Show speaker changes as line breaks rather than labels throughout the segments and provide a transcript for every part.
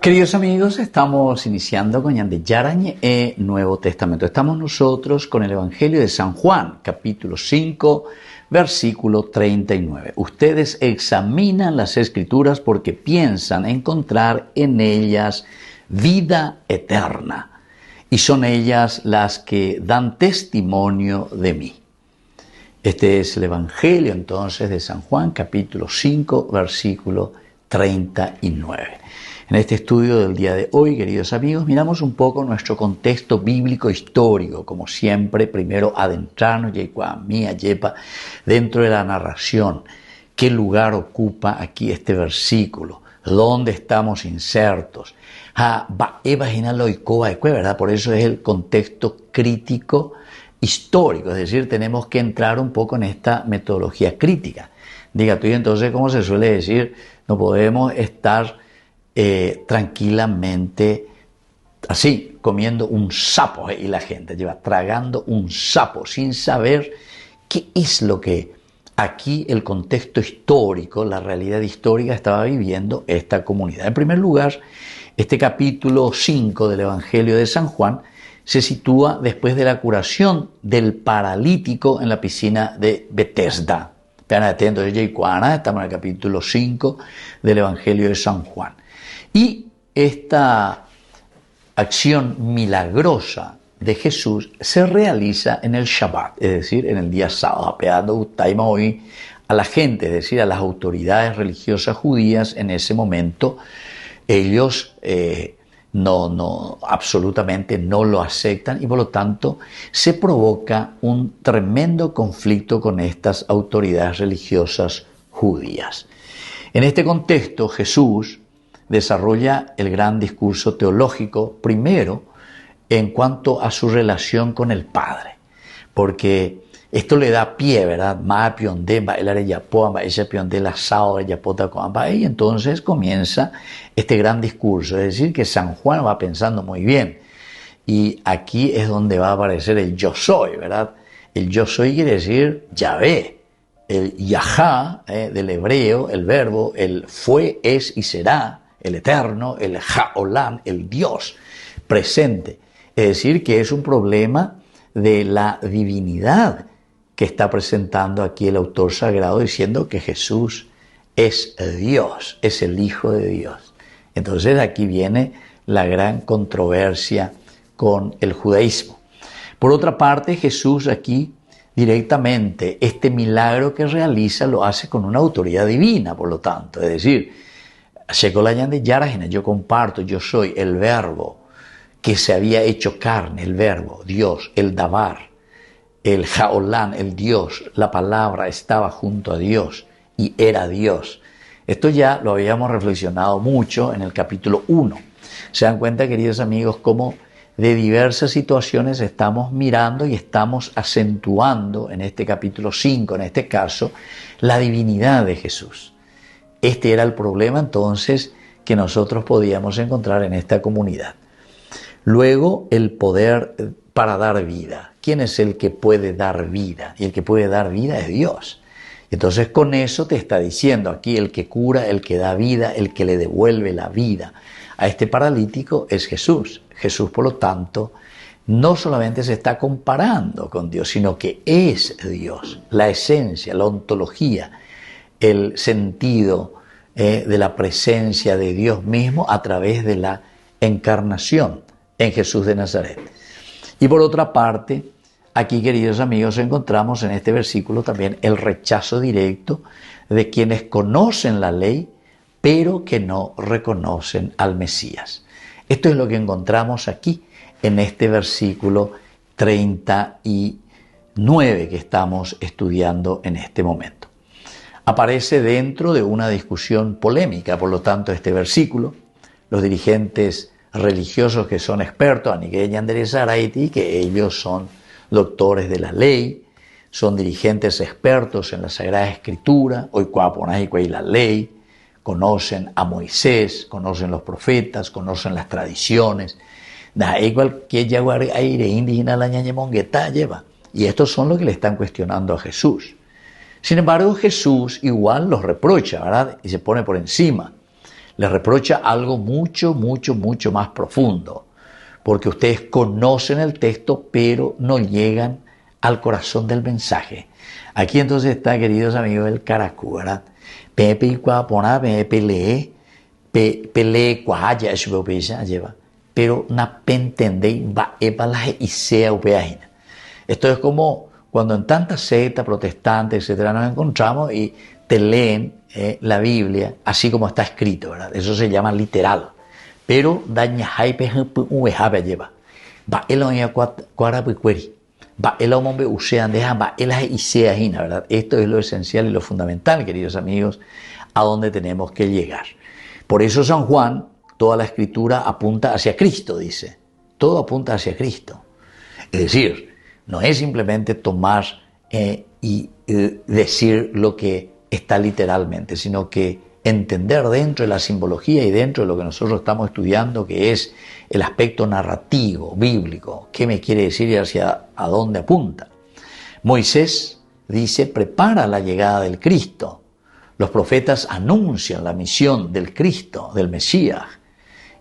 Queridos amigos, estamos iniciando con Yande Yarañe Nuevo Testamento. Estamos nosotros con el Evangelio de San Juan, capítulo 5, versículo 39. Ustedes examinan las Escrituras porque piensan encontrar en ellas vida eterna, y son ellas las que dan testimonio de mí. Este es el Evangelio entonces de San Juan, capítulo 5, versículo 39. En este estudio del día de hoy, queridos amigos, miramos un poco nuestro contexto bíblico histórico, como siempre, primero adentrarnos dentro de la narración. ¿Qué lugar ocupa aquí este versículo? ¿Dónde estamos insertos? ¿Verdad? Por eso es el contexto crítico histórico, es decir, tenemos que entrar un poco en esta metodología crítica. Diga tú, y entonces, como se suele decir, no podemos estar tranquilamente así, comiendo un sapo, y la gente lleva tragando un sapo sin saber qué es lo que aquí el contexto histórico, la realidad histórica estaba viviendo esta comunidad. En primer lugar, este capítulo 5 del Evangelio de San Juan se sitúa después de la curación del paralítico en la piscina de Betesda. Vean atentos, estamos en el capítulo 5 del Evangelio de San Juan. Y esta acción milagrosa de Jesús se realiza en el Shabbat, es decir, en el día sábado, apeando hoy a la gente, es decir, a las autoridades religiosas judías en ese momento. Ellos absolutamente no lo aceptan y por lo tanto se provoca un tremendo conflicto con estas autoridades religiosas judías. En este contexto, Jesús desarrolla el gran discurso teológico, primero en cuanto a su relación con el Padre, porque esto le da pie, ¿verdad? Y entonces comienza este gran discurso, es decir, que San Juan va pensando muy bien, y aquí es donde va a aparecer el yo soy, ¿verdad? El yo soy quiere decir Yahvé, el Yahá del hebreo, el verbo, el fue, es y será, el eterno, el Haolam, el Dios presente. Es decir, que es un problema de la divinidad que está presentando aquí el autor sagrado, diciendo que Jesús es Dios, es el Hijo de Dios. Entonces aquí viene la gran controversia con el judaísmo. Por otra parte, Jesús aquí directamente, este milagro que realiza lo hace con una autoridad divina, por lo tanto, es decir, yo comparto, yo soy el verbo que se había hecho carne, el verbo, Dios, el Dabar, el Jaolán, el Dios, la palabra estaba junto a Dios y era Dios. Esto ya lo habíamos reflexionado mucho en el capítulo 1. Se dan cuenta, queridos amigos, cómo de diversas situaciones estamos mirando y estamos acentuando en este capítulo 5, en este caso, la divinidad de Jesús. Este era el problema entonces que nosotros podíamos encontrar en esta comunidad. Luego, el poder para dar vida. ¿Quién es el que puede dar vida? Y el que puede dar vida es Dios. Entonces con eso te está diciendo aquí el que cura, el que da vida, el que le devuelve la vida a este paralítico es Jesús. Jesús, por lo tanto, no solamente se está comparando con Dios, sino que es Dios, la esencia, la ontología, el sentido de la presencia de Dios mismo a través de la encarnación en Jesús de Nazaret. Y por otra parte, aquí, queridos amigos, encontramos en este versículo también el rechazo directo de quienes conocen la ley, pero que no reconocen al Mesías. Esto es lo que encontramos aquí en este versículo 39 que estamos estudiando en este momento. Aparece dentro de una discusión polémica, por lo tanto, este versículo. Los dirigentes religiosos que son expertos, que ellos son doctores de la ley, son dirigentes expertos en la Sagrada Escritura, hoy la ley, conocen a Moisés, conocen los profetas, conocen las tradiciones, y estos son los que le están cuestionando a Jesús. Sin embargo, Jesús igual los reprocha, ¿verdad? Y se pone por encima. Le reprocha algo mucho, mucho, mucho más profundo, porque ustedes conocen el texto, pero no llegan al corazón del mensaje. Aquí entonces está, queridos amigos, el caracú, ¿verdad? Pepe y cuapona, pepe lee, pele cuaya, eso lleva, pero na pentendei va epalaje y sea upeajina. Esto es como cuando en tantas sectas protestantes, etcétera, nos encontramos y te leen la Biblia así como está escrito, ¿verdad? Eso se llama literal. Pero daña haipe lleva. Va el oña cuarapuicueri. Va el hombre usean deja va el y sea hina, ¿verdad? Esto es lo esencial y lo fundamental, queridos amigos, a donde tenemos que llegar. Por eso San Juan, toda la escritura apunta hacia Cristo, dice. Todo apunta hacia Cristo. Es decir, no es simplemente tomar y decir lo que está literalmente, sino que entender dentro de la simbología y dentro de lo que nosotros estamos estudiando, que es el aspecto narrativo, bíblico, qué me quiere decir y hacia a dónde apunta. Moisés dice, prepara la llegada del Cristo. Los profetas anuncian la misión del Cristo, del Mesías.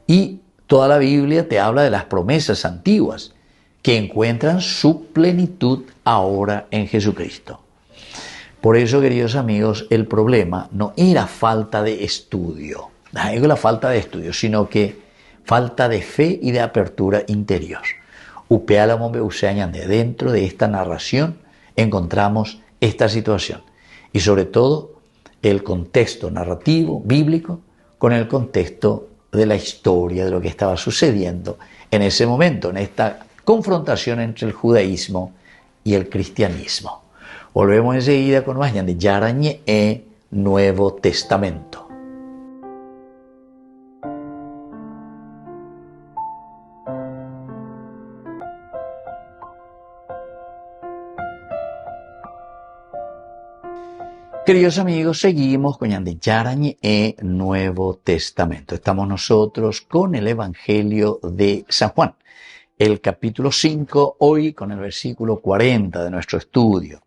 Y toda la Biblia te habla de las promesas antiguas que encuentran su plenitud ahora en Jesucristo. Por eso, queridos amigos, el problema no era falta de estudio, no es la falta de estudio, sino que falta de fe y de apertura interior. Dentro de esta narración encontramos esta situación y sobre todo el contexto narrativo bíblico con el contexto de la historia de lo que estaba sucediendo en ese momento, en esta confrontación entre el judaísmo y el cristianismo. Volvemos enseguida con más de Yarañe Nuevo Testamento. Queridos amigos, seguimos con Yarañe Nuevo Testamento. Estamos nosotros con el Evangelio de San Juan, el capítulo 5, hoy con el versículo 40 de nuestro estudio.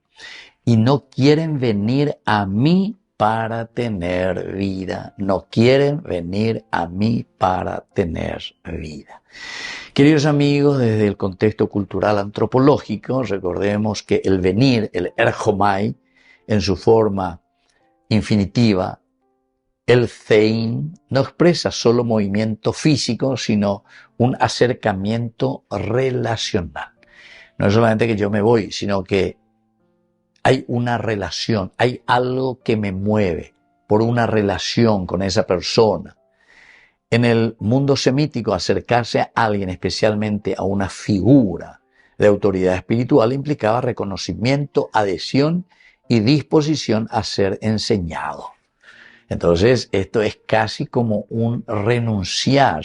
Y no quieren venir a mí para tener vida. No quieren venir a mí para tener vida. Queridos amigos, desde el contexto cultural antropológico, recordemos que el venir, el erjomai, en su forma infinitiva, el thein, no expresa solo movimiento físico, sino un acercamiento relacional. No es solamente que yo me voy, sino que hay una relación, hay algo que me mueve por una relación con esa persona. En el mundo semítico, acercarse a alguien, especialmente a una figura de autoridad espiritual, implicaba reconocimiento, adhesión y disposición a ser enseñado. Entonces, esto es casi como un renunciar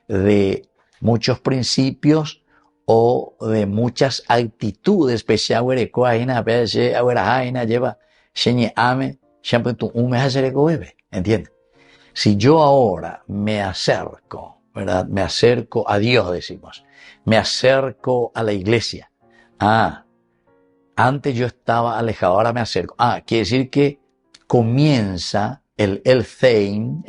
de muchos principios o de muchas actitudes, ¿entiendes? Si yo ahora me acerco, ¿verdad? Me acerco a Dios, decimos, me acerco a la iglesia. Antes yo estaba alejado, ahora me acerco. Quiere decir que comienza el Theim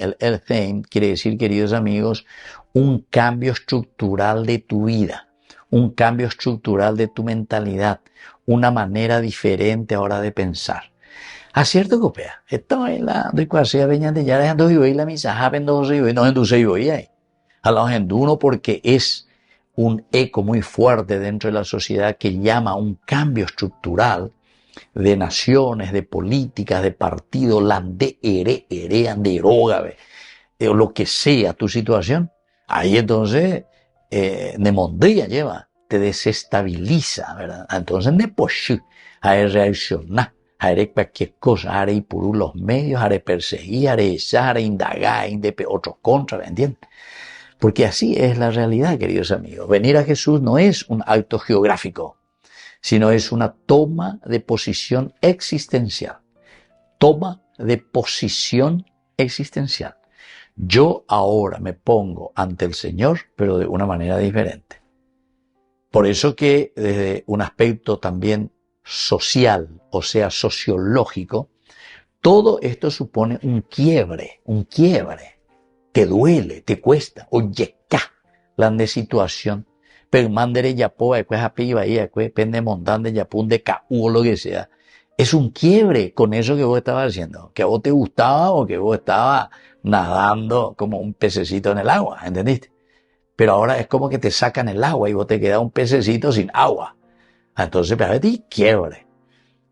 quiere decir, queridos amigos, un cambio estructural de tu vida. Un cambio estructural de tu mentalidad, una manera diferente ahora de pensar. ¿Cierto, copia? Esto es la de cuasea veña de ya dejando y la misa, japendo y no enduse y voy ahí. A los uno porque es un eco muy fuerte dentro de la sociedad que llama a un cambio estructural de naciones, de políticas, de partidos, o lo que sea tu situación. Ahí entonces Nemondría te desestabiliza, ¿verdad? Entonces hay reaccionar, hay cualquier cosa, hay por los medios, hay perseguir, hay echar, hay indagar, hay otros contra, ¿me entiendes? Porque así es la realidad, queridos amigos. Venir a Jesús no es un acto geográfico, sino es una toma de posición existencial. Toma de posición existencial. Yo ahora me pongo ante el Señor, pero de una manera diferente. Por eso que desde un aspecto también social, o sea, sociológico, todo esto supone un quiebre. te duele, te cuesta, oye, la de situación, pero mandere ya po, después a piba y después pende montante ya pun de caú o lo que sea. Es un quiebre con eso que vos estabas haciendo, que a vos te gustaba o que vos estabas nadando como un pececito en el agua, ¿entendiste? Pero ahora es como que te sacan el agua y vos te quedas un pececito sin agua. Entonces, para ti, quiebre.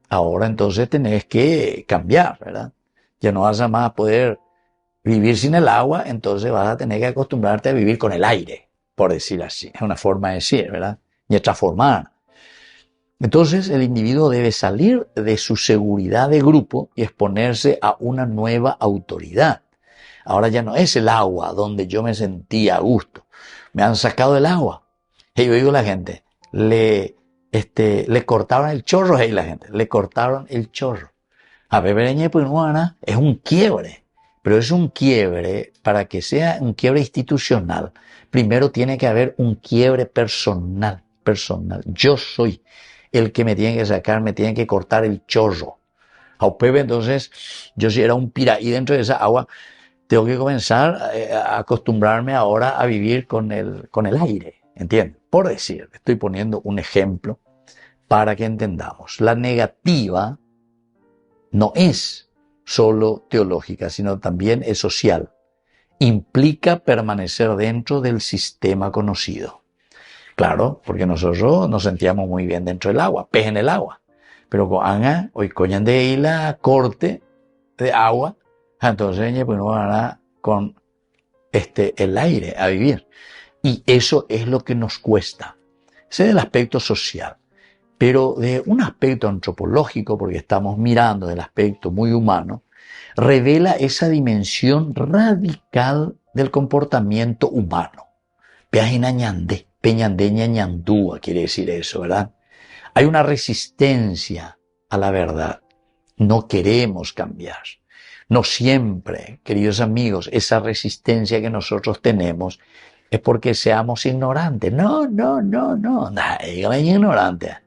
Ahora entonces tenés que cambiar, ¿verdad? Ya no vas a más poder vivir sin el agua, entonces vas a tener que acostumbrarte a vivir con el aire, por decir así. Es una forma de decir, ¿verdad? Y transformar. Entonces el individuo debe salir de su seguridad de grupo y exponerse a una nueva autoridad. Ahora ya no es el agua donde yo me sentía a gusto. Me han sacado el agua. Y yo digo a la gente, le cortaron el chorro, la gente, le cortaron el chorro. A Pepereña pues es un quiebre, pero es un quiebre, para que sea un quiebre institucional, primero tiene que haber un quiebre personal. Yo soy el que me tiene que sacar, me tiene que cortar el chorro. A Pepe entonces, yo si era un piraí dentro de esa agua, tengo que comenzar a acostumbrarme ahora a vivir con el aire, ¿entiendes? Por decir, estoy poniendo un ejemplo para que entendamos. La negativa no es solo teológica, sino también es social. Implica permanecer dentro del sistema conocido. Claro, porque nosotros nos sentíamos muy bien dentro del agua, pez en el agua. Pero con hoy coñan de ahí la corte de agua, entonces pues no van a con el aire a vivir. Y eso es lo que nos cuesta. Ese es el aspecto social. Pero de un aspecto antropológico, porque estamos mirando del aspecto muy humano, revela esa dimensión radical del comportamiento humano. Peñandeña ñandúa quiere decir eso, ¿verdad? Hay una resistencia a la verdad. No queremos cambiar. No siempre, queridos amigos, esa resistencia que nosotros tenemos es porque seamos ignorantes. No. Dígame ignorante.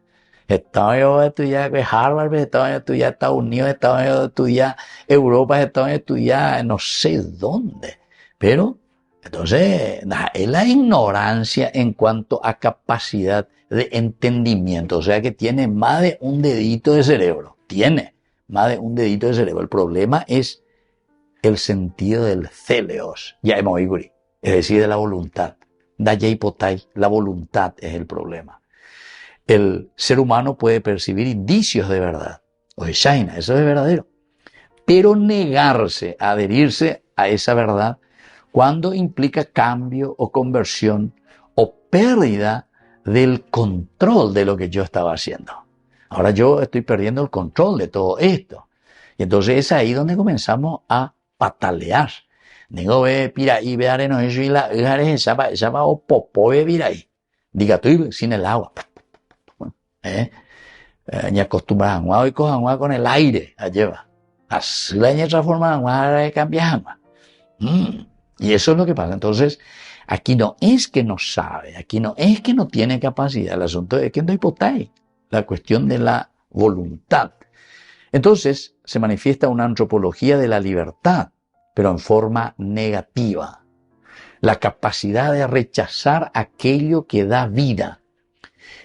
Estaba yo estudiando Harvard, estaba yo estudiando Estados Unidos, estaba yo estudiando Europa, estaba yo estudiando no sé dónde. Pero, entonces, es la ignorancia en cuanto a capacidad de entendimiento. O sea que tiene más de un dedito de cerebro. Tiene más de un dedito de cerebro. El problema es el sentido del celeos, ya hemos oído, es decir, de la voluntad. La voluntad es el problema. El ser humano puede percibir indicios de verdad. O de Shaina, eso es verdadero. Pero negarse a adherirse a esa verdad cuando implica cambio o conversión o pérdida del control de lo que yo estaba haciendo. Ahora yo estoy perdiendo el control de todo esto. Y entonces es ahí donde comenzamos a patalear. Digo, piraí, ve areno, eso y la esa va o popó, piraí. Diga, estoy sin el agua. Ña acostumbra agua y coja agua con el aire, la lleva. Así la ña transforma agua, cambia agua. Y eso es lo que pasa. Entonces, aquí no es que no sabe, aquí no es que no tiene capacidad, el asunto es que no hay la cuestión de la voluntad. Entonces, se manifiesta una antropología de la libertad, pero en forma negativa. La capacidad de rechazar aquello que da vida.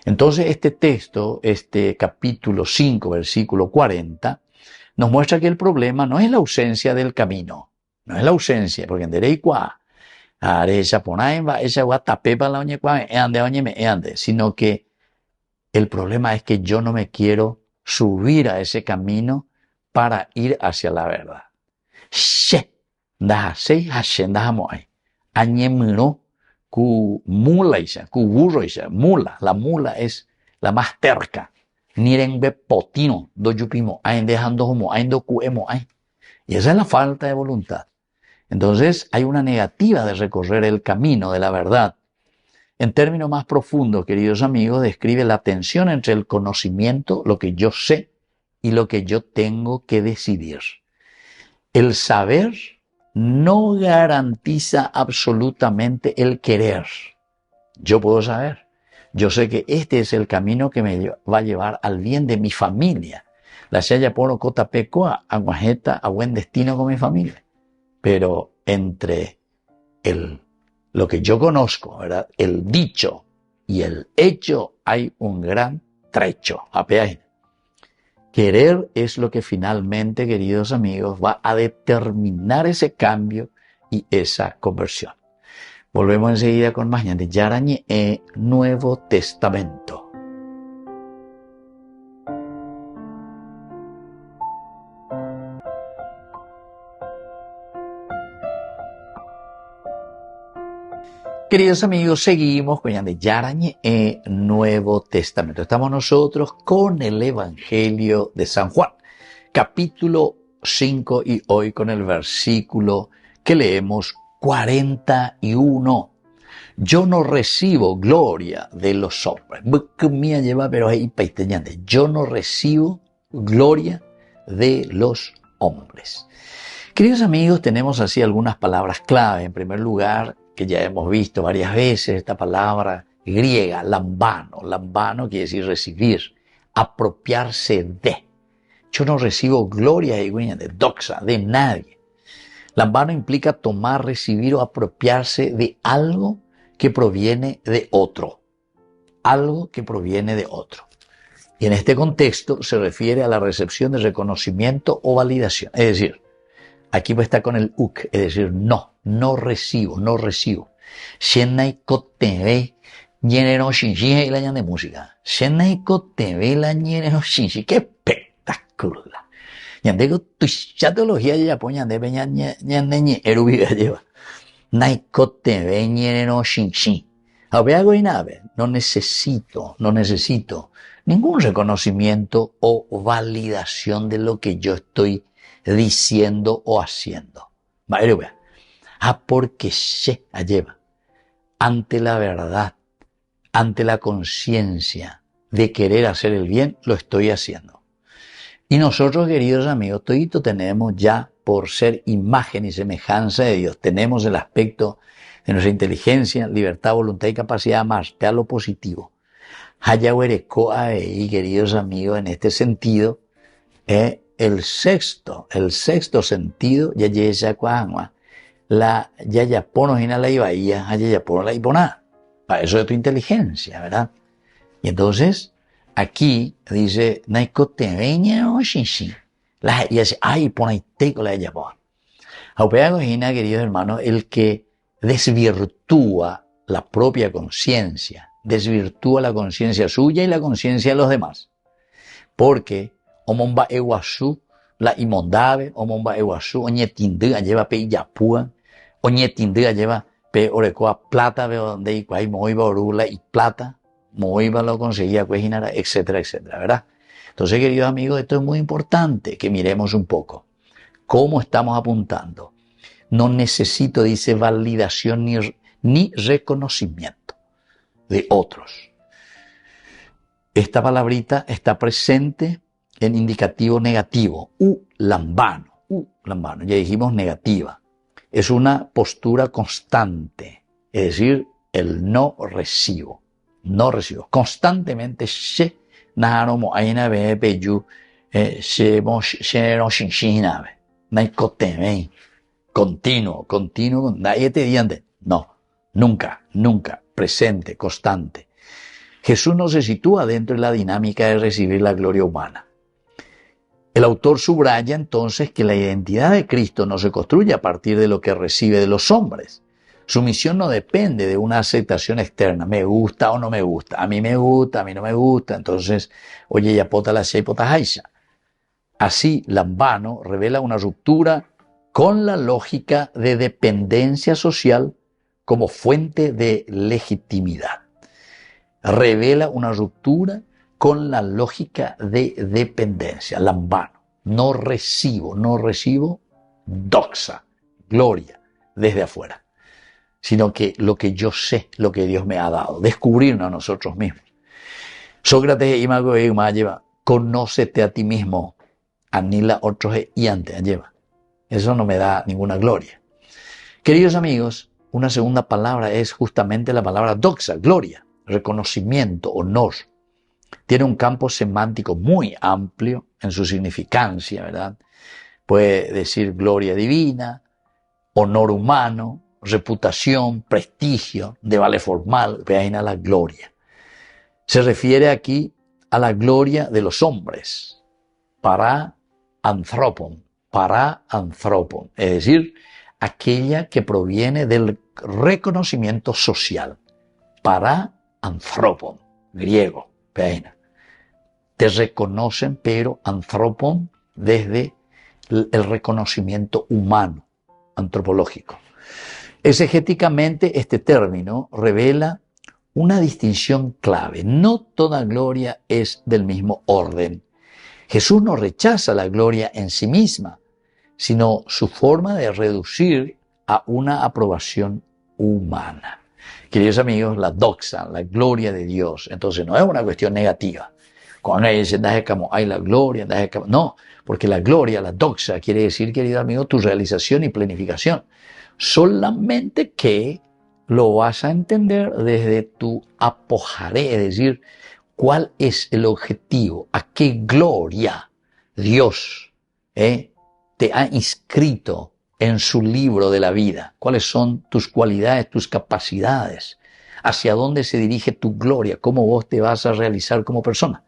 Entonces este texto, este capítulo 5, versículo 40, nos muestra que el problema no es la ausencia del camino, no es la ausencia, porque en derecha sino que el problema es que yo no me quiero subir a ese camino para ir hacia la verdad. Ku mula ku burro mula. La mula es la más terca. Nirenbe potino, do yupimo, ain dejando homo, ain do kuemo, ain. Y esa es la falta de voluntad. Entonces hay una negativa de recorrer el camino de la verdad. En términos más profundos, queridos amigos, describe la tensión entre el conocimiento, lo que yo sé, y lo que yo tengo que decidir. El saber no garantiza absolutamente el querer. Yo puedo saber. Yo sé que este es el camino que me va a llevar al bien de mi familia. La Shaya Poro Cotapecoa, aguajeta, a buen destino con mi familia. Pero entre lo que yo conozco, ¿verdad? El dicho y el hecho hay un gran trecho. Querer es lo que finalmente, queridos amigos, va a determinar ese cambio y esa conversión. Volvemos enseguida con más de Yarañe Nuevo Testamento. Queridos amigos, seguimos con Yarañe Nuevo Testamento. Estamos nosotros con el Evangelio de San Juan, capítulo 5 y hoy con el versículo que leemos 41. Yo no recibo gloria de los hombres. Yo no recibo gloria de los hombres. Queridos amigos, tenemos así algunas palabras clave. En primer lugar, que ya hemos visto varias veces, esta palabra griega, lambano. Lambano quiere decir recibir, apropiarse de. Yo no recibo gloria de doxa, de nadie. Lambano implica tomar, recibir o apropiarse de algo que proviene de otro. Algo que proviene de otro. Y en este contexto se refiere a la recepción de reconocimiento o validación. Es decir, aquí está con el uk, es decir, no recibo. Shenai koteve ñene no shinshi y la de música. Shenai koteve la ñene no shinshi. ¡Qué espectacular! Ñandego tu chatología ya pone ñandebe ñane erubiga lleva. Nai koteve ñene no shinshi. Hago y nave. No necesito ningún reconocimiento o validación de lo que yo estoy diciendo o haciendo. Porque se lleva ante la verdad, ante la conciencia de querer hacer el bien, lo estoy haciendo. Y nosotros, queridos amigos, todito tenemos ya, por ser imagen y semejanza de Dios, tenemos el aspecto de nuestra inteligencia, libertad, voluntad y capacidad de amar, a lo positivo. Y queridos amigos, en este sentido, el sexto sentido, ya ya ponos en la ibaía, ya ponos la iponá. Para eso de tu inteligencia, ¿verdad? Y entonces, aquí dice, y dice, ay, ponaite con la yapoa. Queridos hermanos, el que desvirtúa la propia conciencia, desvirtúa la conciencia suya y la conciencia de los demás. Porque, omomba eguazú, la imondave, omomba eguazú, oñetindea lleva pe yapúa, oñetindea lleva pe orecoa plata, ve donde y cuay moiba orula y plata, moiba lo conseguía cuejinara, etcétera, etcétera, ¿verdad? Entonces, queridos amigos, esto es muy importante que miremos un poco cómo estamos apuntando. No necesito, dice, validación ni reconocimiento de otros. Esta palabrita está presente en indicativo negativo, lambano, ya dijimos negativa. Es una postura constante, es decir, el no recibo. Constantemente se naromo aina be peyu se no shinshinabe. Naikoteme. Continuo, nadie te diante. No, nunca, presente, constante. Jesús no se sitúa dentro de la dinámica de recibir la gloria humana. El autor subraya entonces que la identidad de Cristo no se construye a partir de lo que recibe de los hombres. Su misión no depende de una aceptación externa, me gusta o no me gusta, a mí me gusta, a mí no me gusta, entonces, oye, ya pota la sheipota haisha. Así, Lambano revela una ruptura con la lógica de dependencia social como fuente de legitimidad. Revela una ruptura con la lógica de dependencia. Lambano, no recibo doxa, gloria, desde afuera, sino que lo que yo sé, lo que Dios me ha dado, descubrirnos a nosotros mismos. Sócrates lleva, conócete a ti mismo, anila otros y antes lleva. Eso no me da ninguna gloria. Queridos amigos, una segunda palabra es justamente la palabra doxa, gloria, reconocimiento, honor. Tiene un campo semántico muy amplio en su significancia, ¿verdad? Puede decir gloria divina, honor humano, reputación, prestigio, de vale formal, vean a la gloria. Se refiere aquí a la gloria de los hombres, para anthropon, es decir, aquella que proviene del reconocimiento social, para anthropon, griego, vean. Te reconocen, pero anthropon desde el reconocimiento humano, antropológico. Exegéticamente, este término revela una distinción clave. No toda gloria es del mismo orden. Jesús no rechaza la gloria en sí misma, sino su forma de reducir a una aprobación humana. Queridos amigos, la doxa, la gloria de Dios, entonces no es una cuestión negativa. Cuando hay la gloria, no, porque la gloria, la doxa, quiere decir, querido amigo, tu realización y planificación. Solamente que lo vas a entender desde tu apojaré, es decir, cuál es el objetivo, a qué gloria Dios te ha inscrito en su libro de la vida, cuáles son tus cualidades, tus capacidades, hacia dónde se dirige tu gloria, cómo vos te vas a realizar como persona.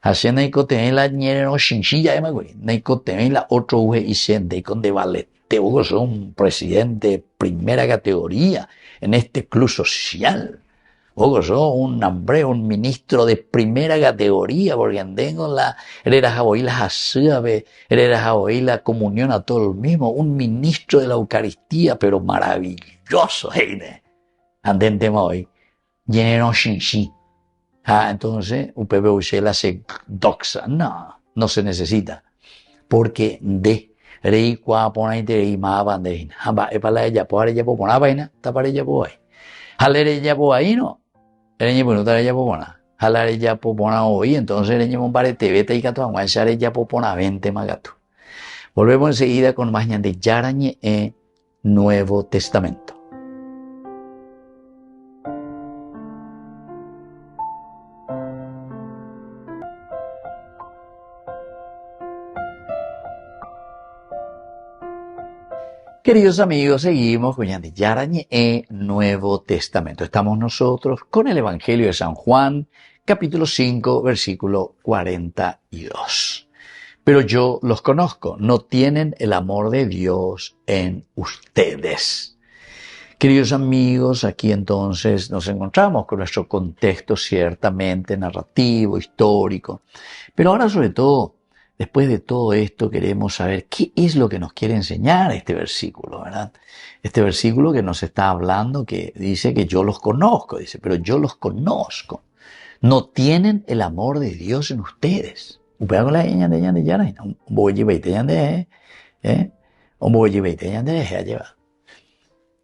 Así neiko tenés la ñero shinshilla de magui, neiko tenés la otro uge y siente con de valete, vos sos un presidente de primera categoría en este club social. Vos sos un hombre, un ministro de primera categoría, porque tengo eres hoy la jasúabe, eres hoy la comunión a todo el mismo, un ministro de la Eucaristía, pero maravilloso, andente hoy, lleno shinshi. Entonces, UPB se doxa. No se necesita. Porque de rei qua pona y rei ma bandeina. Hamba epala ella po ella po pona vaina, tapar ella po ahí. Halere ella po ahí no. Ereñe po no tare ella po pona. Halare ella po pona hoy, entonces ereñe mon parete vete y cato aguanchar ella po pona 20 magato. Volvemos enseguida con más de Yarañe Nuevo Testamento. Queridos amigos, seguimos con Yarañe Nuevo Testamento. Estamos nosotros con el Evangelio de San Juan, capítulo 5, versículo 42. Pero yo los conozco, no tienen el amor de Dios en ustedes. Queridos amigos, aquí entonces nos encontramos con nuestro contexto ciertamente narrativo, histórico, pero ahora sobre todo, después de todo esto, queremos saber qué es lo que nos quiere enseñar este versículo, ¿verdad? Este versículo que nos está hablando, que dice que yo los conozco, dice, pero yo los conozco. No tienen el amor de Dios en ustedes.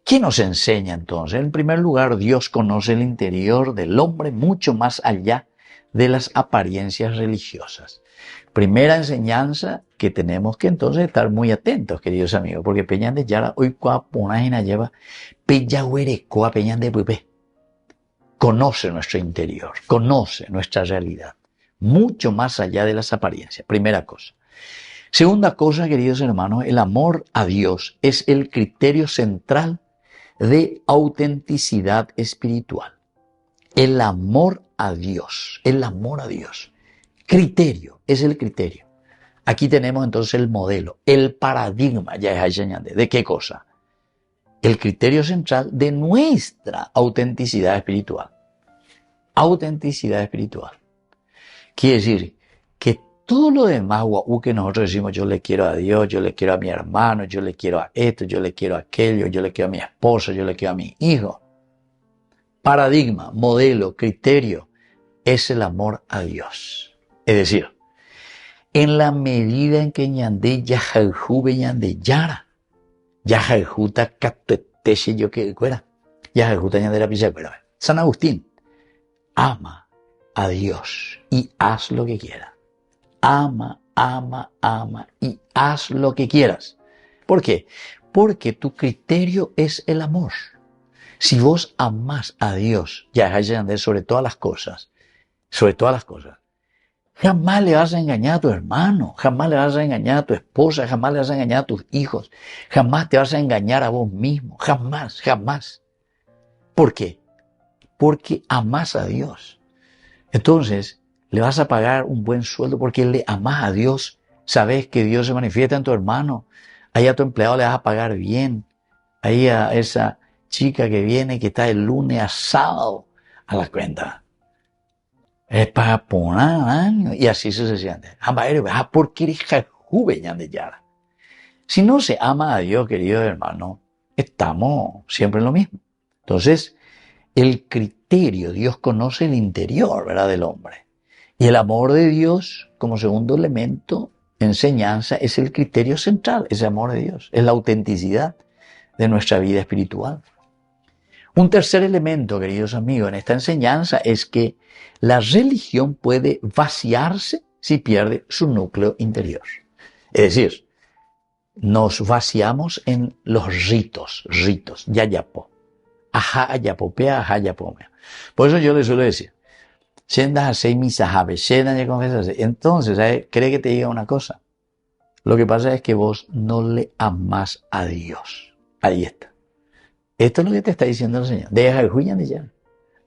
¿Qué nos enseña entonces? En primer lugar, Dios conoce el interior del hombre mucho más allá de las apariencias religiosas. Primera enseñanza que tenemos que entonces estar muy atentos, queridos amigos, porque Peñan de Yara hoy cuaponajina lleva peyahuerecoa Peñan de Pupe. Conoce nuestro interior, conoce nuestra realidad, mucho más allá de las apariencias. Primera cosa. Segunda cosa, queridos hermanos, el amor a Dios es el criterio central de autenticidad espiritual. El amor a Dios, Criterio, es el criterio. Aquí tenemos entonces el modelo, el paradigma, ya es enseñando. ¿De qué cosa? El criterio central de nuestra autenticidad espiritual. Autenticidad espiritual. Quiere decir que todo lo demás, que nosotros decimos, yo le quiero a Dios, yo le quiero a mi hermano, yo le quiero a esto, yo le quiero a aquello, yo le quiero a mi esposa, yo le quiero a mi hijo. Paradigma, modelo, criterio, es el amor a Dios. Es decir, en la medida en que ñande yajaljú ñande yara, yajaljuta captetese yo que fuera, yajaljuta ñande la pisa fuera. San Agustín, ama a Dios y haz lo que quieras. Ama y haz lo que quieras. ¿Por qué? Porque tu criterio es el amor. Si vos amás a Dios, yajaljú sobre todas las cosas, Jamás le vas a engañar a tu hermano, jamás le vas a engañar a tu esposa, jamás le vas a engañar a tus hijos, jamás te vas a engañar a vos mismo, jamás, jamás. ¿Por qué? Porque amás a Dios. Entonces, le vas a pagar un buen sueldo porque le amás a Dios. Sabes que Dios se manifiesta en tu hermano. Ahí a tu empleado le vas a pagar bien. Ahí a esa chica que viene, que está de lunes a sábado a la cuenta. Es para poner año y así sucesivamente. Porque eres de Yara. Si no se ama a Dios, querido hermano, estamos siempre en lo mismo. Entonces, el criterio, Dios conoce el interior, ¿verdad?, del hombre. Y el amor de Dios, como segundo elemento, enseñanza, es el criterio central, ese amor de Dios, es la autenticidad de nuestra vida espiritual. Un tercer elemento, queridos amigos, en esta enseñanza es que la religión puede vaciarse si pierde su núcleo interior. Es decir, nos vaciamos en los ritos, yayapo. Ajá, ayapopea, ajá, ayapomea. Por eso yo le suelo decir, entonces, ¿sabes? ¿Cree que te diga una cosa? Lo que pasa es que vos no le amás a Dios. Ahí está. Esto es lo que te está diciendo el Señor. Deja el juicio de ya.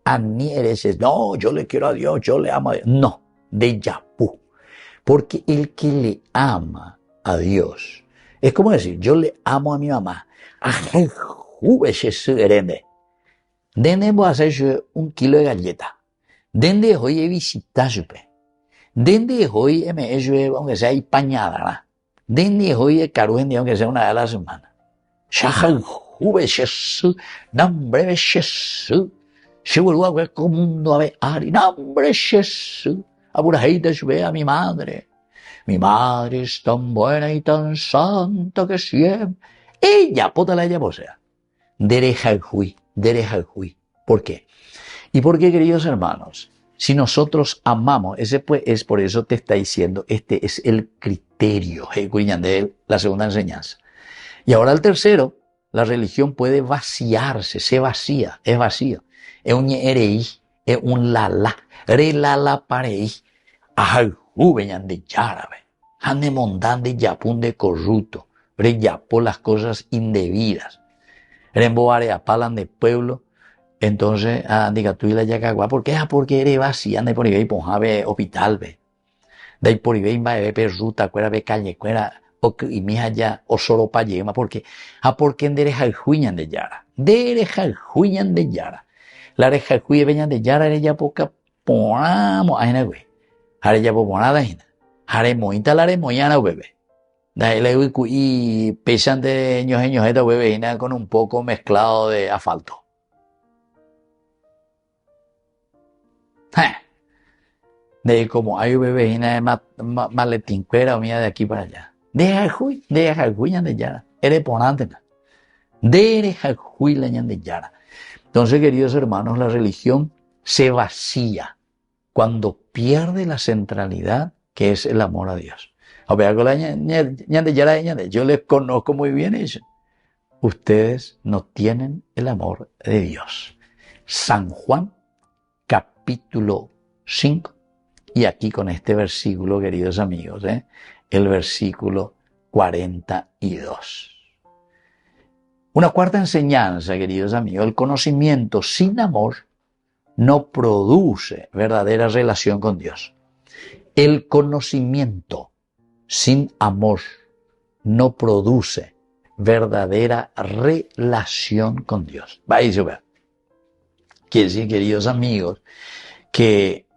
A mí eres, no, yo le quiero a Dios, yo le amo a Dios. No, de yapú. Porque el que le ama a Dios, es como decir, yo le amo a mi mamá. Dende voy a hacer 1 kilo de galleta. Dende hoy he visitado. Dende hoy me he hecho, aunque sea pañada. Dende hoy he caruende, aunque sea una vez a la semana. Nombre Jesús. Se vuelvo a ver como un nueve ari. Nombre Jesús. Aburajita ve a mi madre. Mi madre es tan buena y tan santa que siempre. Ella, pótala ella, o sea. Dereja el juicio. ¿Por qué? Y porque, queridos hermanos, si nosotros amamos, ese pues es por eso te está diciendo, este es el criterio, de la segunda enseñanza. Y ahora el tercero, la religión puede vaciarse, se vacía, es vacío. Es un ereí, es un lala, relala pareí, ajal juveñan de yárabe, ande mondan de yapun de corrupto, reyapó las cosas indebidas. Remboare apalan de pueblo, entonces, diga tú y la yacagua, ¿por qué? Porque eres vacía, ande por ahí, ponjave hospital, ve. De ahí por ahí va a ver ruta, cuera, ve calle, cuera, y mi allá, o solo pa' yema, porque, porque en dereja el juiñan de yara. Dereja el juiñan de yara. La dereja el juiñan veñan de yara, ella poca, ponamos, ahí güey. Hare ya poponada, ahí. Hare moita la moyana, bebé. De le y pesan de ñojeños, esta bebé, con un poco mezclado de asfalto. De como hay bebejina de maletín cuera o mía de aquí para allá. Deja el juicio de yara. Eres ponante. Deja el juicio de yara. Entonces, queridos hermanos, la religión se vacía cuando pierde la centralidad que es el amor a Dios. Yo les conozco muy bien eso. Ustedes no tienen el amor de Dios. San Juan, capítulo 5. Y aquí con este versículo, queridos amigos, el versículo 42. Una cuarta enseñanza, queridos amigos, el conocimiento sin amor no produce verdadera relación con Dios. El conocimiento sin amor no produce verdadera relación con Dios. Quiere decir, queridos amigos, que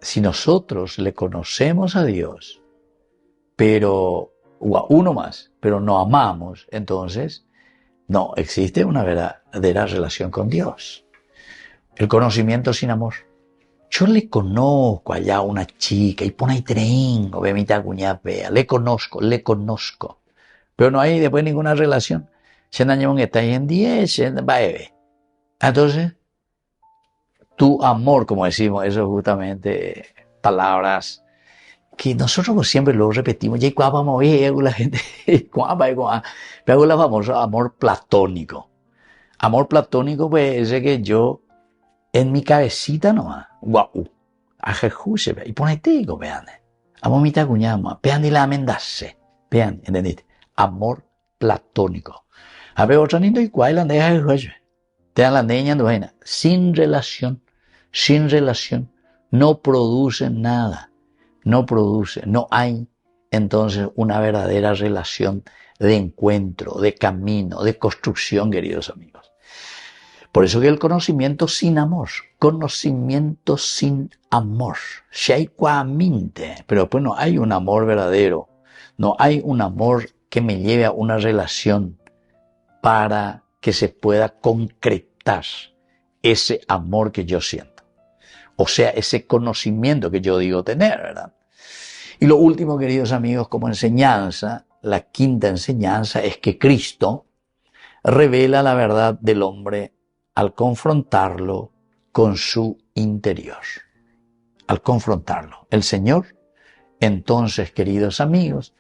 si nosotros le conocemos a Dios, pero, o a uno más, pero no amamos, entonces no existe una verdadera relación con Dios. El conocimiento sin amor. Yo le conozco allá a una chica y pone ahí tren, o ve mi tacuña vea, le conozco, pero no hay después ninguna relación. Se dañó que está ahí en 10, va bebé. Entonces, tu amor, como decimos, eso es justamente palabras que nosotros siempre lo repetimos. Y cuando vamos a ver la gente, pero la famosa amor platónico. Amor platónico, pues, ese que yo, en mi cabecita nomás, guau, a Jesús, y ponete y vean. Amo mi tacuñama, vean y la amendase. Vean, ¿entendiste? Amor platónico. A ver, otra niño y cuál la deja el juez. Te dan la niña de vaina. Sin relación, no produce nada. No produce, no hay entonces una verdadera relación de encuentro, de camino, de construcción, queridos amigos. Por eso que el conocimiento sin amor, pero después no hay un amor verdadero, no hay un amor que me lleve a una relación para que se pueda concretar ese amor que yo siento. O sea, ese conocimiento que yo digo tener, ¿verdad? Y lo último, queridos amigos, como enseñanza, la quinta enseñanza es que Cristo revela la verdad del hombre al confrontarlo con su interior. Al confrontarlo. El Señor, entonces, queridos amigos,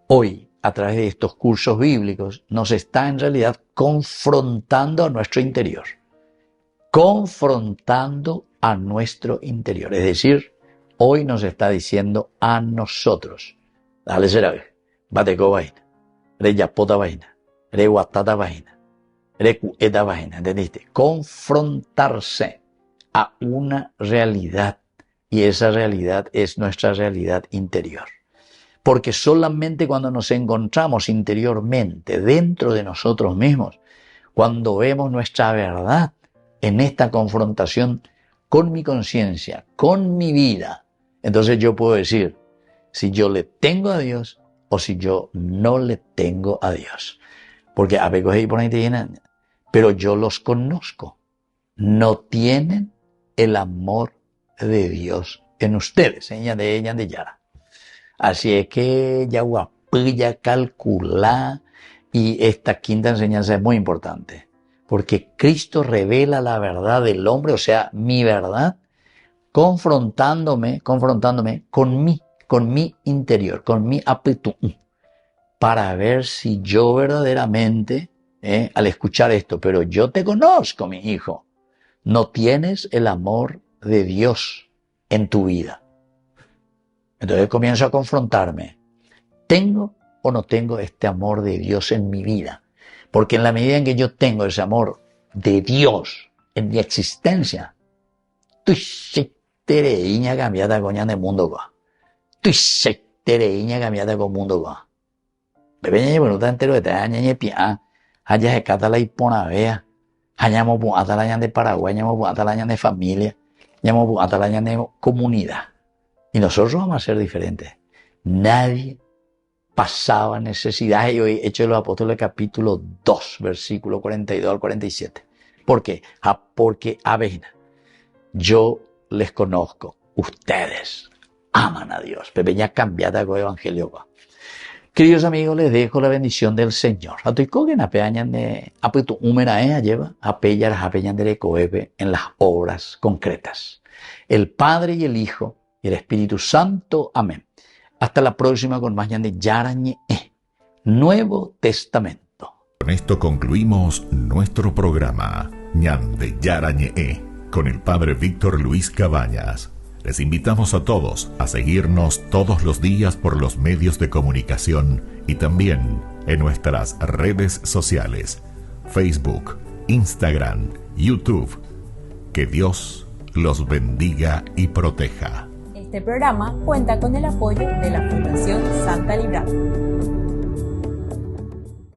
hoy, a través de estos cursos bíblicos, nos está en realidad confrontando a nuestro interior. Confrontando a nuestro interior. Es decir, hoy nos está diciendo a nosotros, dale será, bateco vaina, re yapota vaina, re guatata vaina, re cueta vaina, ¿entendiste? Confrontarse a una realidad, y esa realidad es nuestra realidad interior. Porque solamente cuando nos encontramos interiormente, dentro de nosotros mismos, cuando vemos nuestra verdad en esta confrontación con mi conciencia, con mi vida, entonces yo puedo decir si yo le tengo a Dios o si yo no le tengo a Dios. Porque a veces ahí por ahí te llenan, pero yo los conozco. No tienen el amor de Dios en ustedes, ella de Yara. Así es que ya guapilla, calcula, y esta quinta enseñanza es muy importante. Porque Cristo revela la verdad del hombre, o sea, mi verdad, confrontándome con mi interior, con mi aptitud, para ver si yo verdaderamente, al escuchar esto, pero yo te conozco, mi hijo, no tienes el amor de Dios en tu vida. Entonces comienzo a confrontarme. ¿Tengo o no tengo este amor de Dios en mi vida? Porque en la medida en que yo tengo ese amor de Dios en mi existencia, tú se tereiña cambiada con el mundo. Tú se tereiña cambiada con el mundo. Bebé ñe bueno entero de te ñe pia, haya se cata la iponavea, hayamos pu atalaña de Paraguay, hayamos pu atalaña de familia, hayamos pu atalaña de comunidad. Y nosotros vamos a ser diferentes. Nadie pasaba necesidad. Y hoy Hechos de los Apóstoles capítulo 2, versículo 42 al 47. ¿Por qué? Porque, yo les conozco. Ustedes aman a Dios. Pepeña cambiada con el evangelio. Queridos amigos, les dejo la bendición del Señor. Atoicogen apeañan de apetu humera lleva apellas apeñan de coebe en las obras concretas. El Padre y el Hijo y el Espíritu Santo. Amén. Hasta la próxima con más de Yarañe, Nuevo Testamento.
Con esto concluimos nuestro programa Ñande Yarañe, con el Padre Víctor Luis Cabañas. Les invitamos a todos a seguirnos todos los días por los medios de comunicación y también en nuestras redes sociales, Facebook, Instagram, YouTube. Que Dios los bendiga y proteja.
Este programa cuenta con el apoyo de la Fundación Santa Librada.